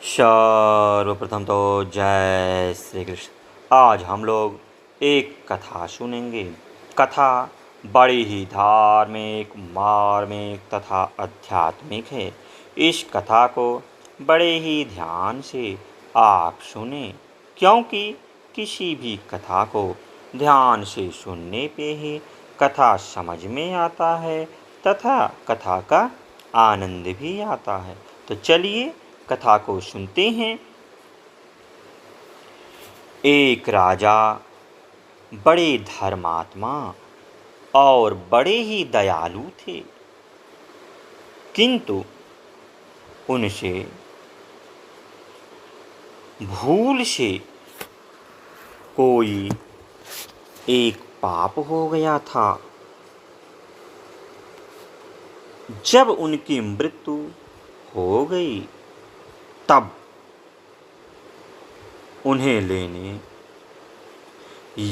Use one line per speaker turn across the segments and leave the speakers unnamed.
सर्वप्रथम तो जय श्री कृष्ण। आज हम लोग एक कथा सुनेंगे। कथा बड़ी ही धार्मिक, मार्मिक तथा आध्यात्मिक है। इस कथा को बड़े ही ध्यान से आप सुने, क्योंकि किसी भी कथा को ध्यान से सुनने पे ही कथा समझ में आता है तथा कथा का आनंद भी आता है। तो चलिए कथा को सुनते हैं। एक राजा बड़े धर्मात्मा और बड़े ही दयालु थे, किंतु उनसे भूल से कोई एक पाप हो गया था। जब उनकी मृत्यु हो गई तब उन्हें लेने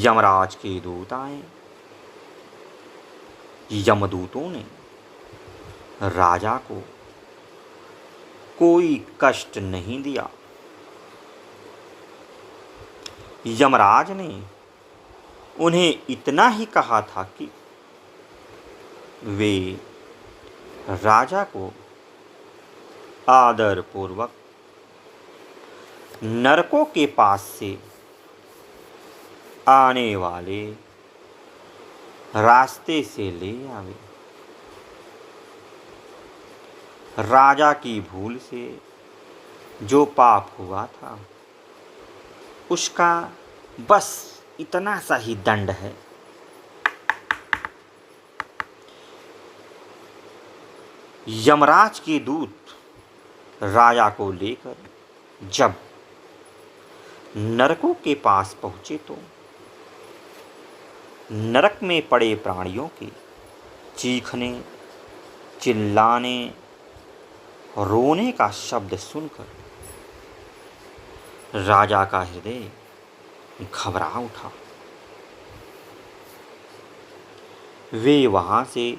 यमराज के दूत आए। यमदूतों ने राजा को कोई कष्ट नहीं दिया। यमराज ने उन्हें इतना ही कहा था कि वे राजा को आदरपूर्वक नरकों के पास से आने वाले रास्ते से ले आवे। राजा की भूल से जो पाप हुआ था उसका बस इतना सा ही दंड है। यमराज के दूत राजा को लेकर जब नरकों के पास पहुँचे तो नरक में पड़े प्राणियों के चीखने, चिल्लाने, रोने का शब्द सुनकर राजा का हृदय घबरा उठा। वे वहाँ से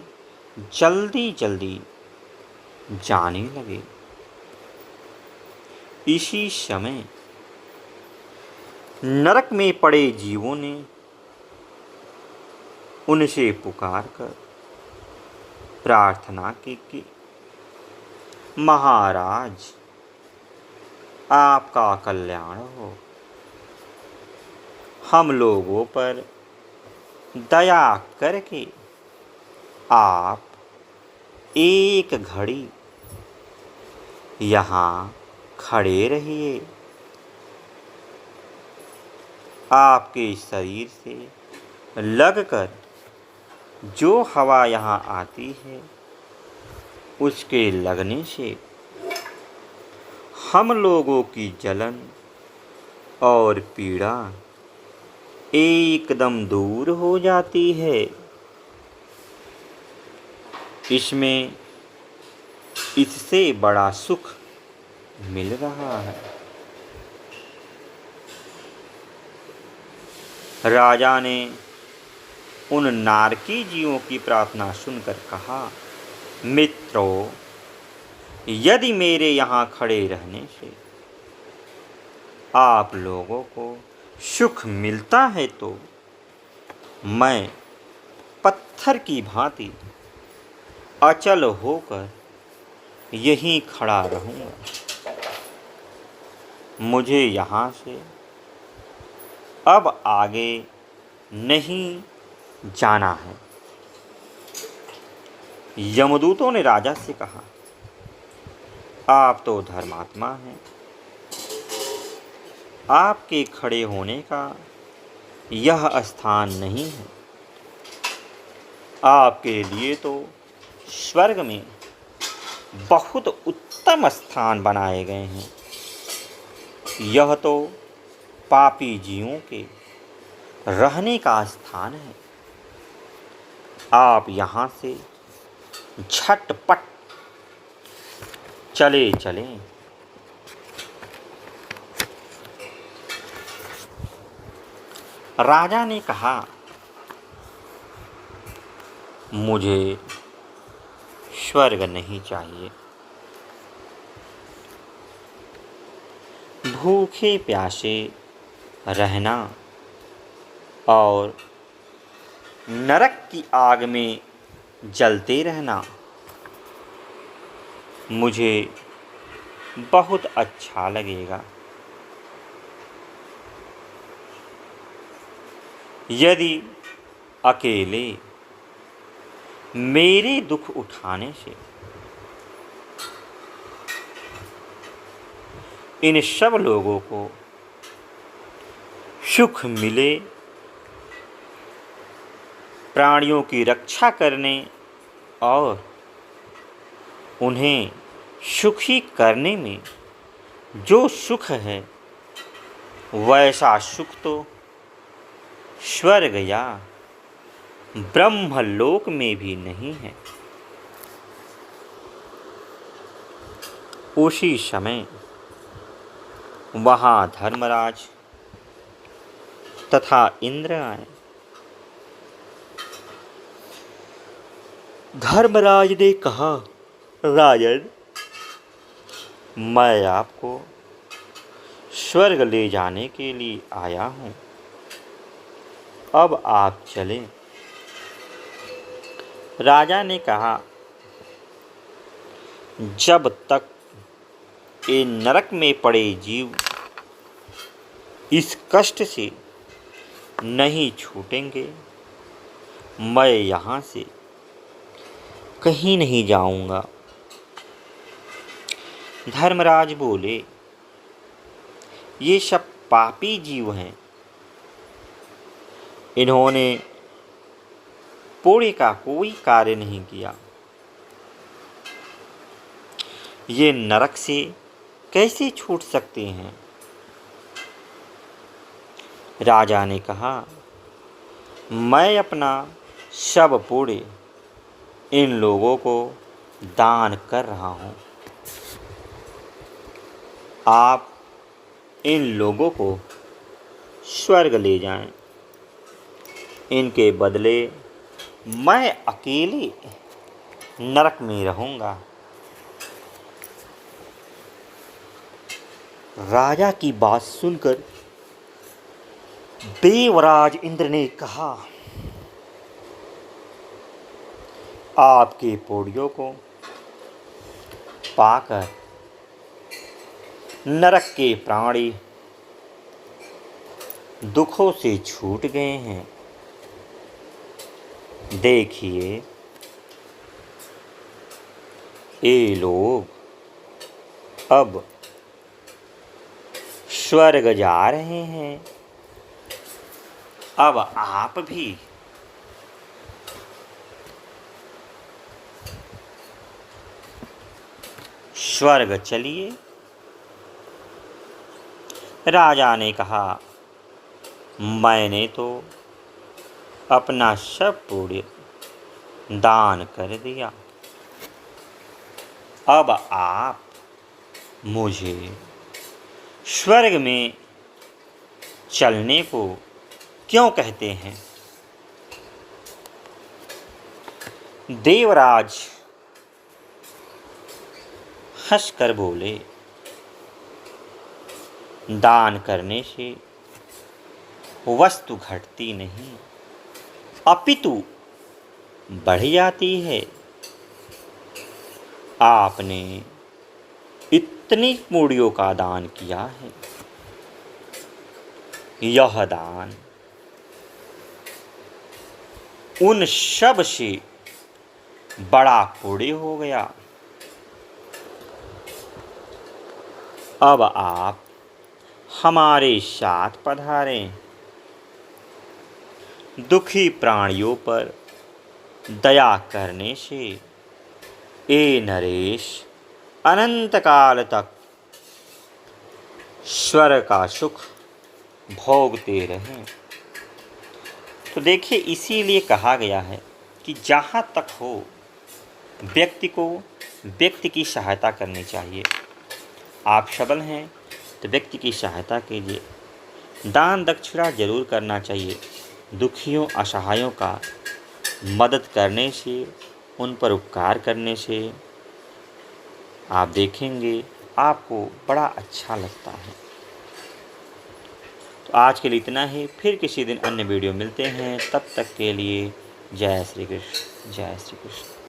जल्दी जल्दी जाने लगे। इसी समय नरक में पड़े जीवों ने उनसे पुकारकर प्रार्थना की कि महाराज, आपका कल्याण हो, हम लोगों पर दया करके आप एक घड़ी यहाँ खड़े रहिए। आपके शरीर से लगकर जो हवा यहाँ आती है उसके लगने से हम लोगों की जलन और पीड़ा एकदम दूर हो जाती है। इसमें इससे बड़ा सुख मिल रहा है। राजा ने उन नारकी जीवों की प्रार्थना सुनकर कहा, मित्रों, यदि मेरे यहाँ खड़े रहने से आप लोगों को सुख मिलता है तो मैं पत्थर की भांति अचल होकर यहीं खड़ा रहूँगा। मुझे यहाँ से अब आगे नहीं जाना है। यमदूतों ने राजा से कहा, आप तो धर्मात्मा हैं, आपके खड़े होने का यह स्थान नहीं है। आपके लिए तो स्वर्ग में बहुत उत्तम स्थान बनाए गए हैं। यह तो पापी जीवों के रहने का स्थान है। आप यहाँ से झटपट चले चलें। राजा ने कहा, मुझे स्वर्ग नहीं चाहिए, भूखे प्यासे रहना और नरक की आग में जलते रहना मुझे बहुत अच्छा लगेगा। यदि अकेले मेरे दुख उठाने से इन सब लोगों को सुख मिले, प्राणियों की रक्षा करने और उन्हें सुखी करने में जो सुख है वैसा सुख तो स्वर्ग या ब्रह्मलोक में भी नहीं है। उसी समय वहाँ धर्मराज तथा इंद्र आए। धर्मराज ने कहा, राजन, मैं आपको स्वर्ग ले जाने के लिए आया हूँ, अब आप चलें। राजा ने कहा, जब तक ये नरक में पड़े जीव इस कष्ट से नहीं छूटेंगे, मैं यहाँ से कहीं नहीं जाऊँगा। धर्मराज बोले, ये सब पापी जीव हैं, इन्होंने पुण्य का कोई कार्य नहीं किया, ये नरक से कैसे छूट सकते हैं। राजा ने कहा, मैं अपना सब पुण्य इन लोगों को दान कर रहा हूँ, आप इन लोगों को स्वर्ग ले जाएं, इनके बदले मैं अकेले नरक में रहूँगा। राजा की बात सुनकर देवराज इंद्र ने कहा, आपके पुण्यों को पाकर नरक के प्राणी दुखों से छूट गए हैं। देखिए, ये लोग अब स्वर्ग जा रहे हैं। अब आप भी स्वर्ग चलिए। राजा ने कहा, मैंने तो अपना सब पुण्य दान कर दिया, अब आप मुझे स्वर्ग में चलने को क्यों कहते हैं। देवराज हंसकर बोले, दान करने से वस्तु घटती नहीं अपितु बढ़ जाती है। आपने इतनी मूढ़ियों का दान किया है, यह दान उन सब से बड़ा पुण्य हो गया। अब आप हमारे साथ पधारें। दुखी प्राणियों पर दया करने से ए नरेश अनंत काल तक स्वर्ग का सुख भोगते रहें। तो देखिए, इसीलिए कहा गया है कि जहाँ तक हो व्यक्ति को व्यक्ति की सहायता करनी चाहिए। आप सबल हैं तो व्यक्ति की सहायता कीजिए, दान दक्षिणा जरूर करना चाहिए। दुखियों असहायों का मदद करने से, उन पर उपकार करने से आप देखेंगे आपको बड़ा अच्छा लगता है। तो आज के लिए इतना ही, फिर किसी दिन अन्य वीडियो मिलते हैं, तब तक के लिए जय श्री कृष्ण, जय श्री कृष्ण।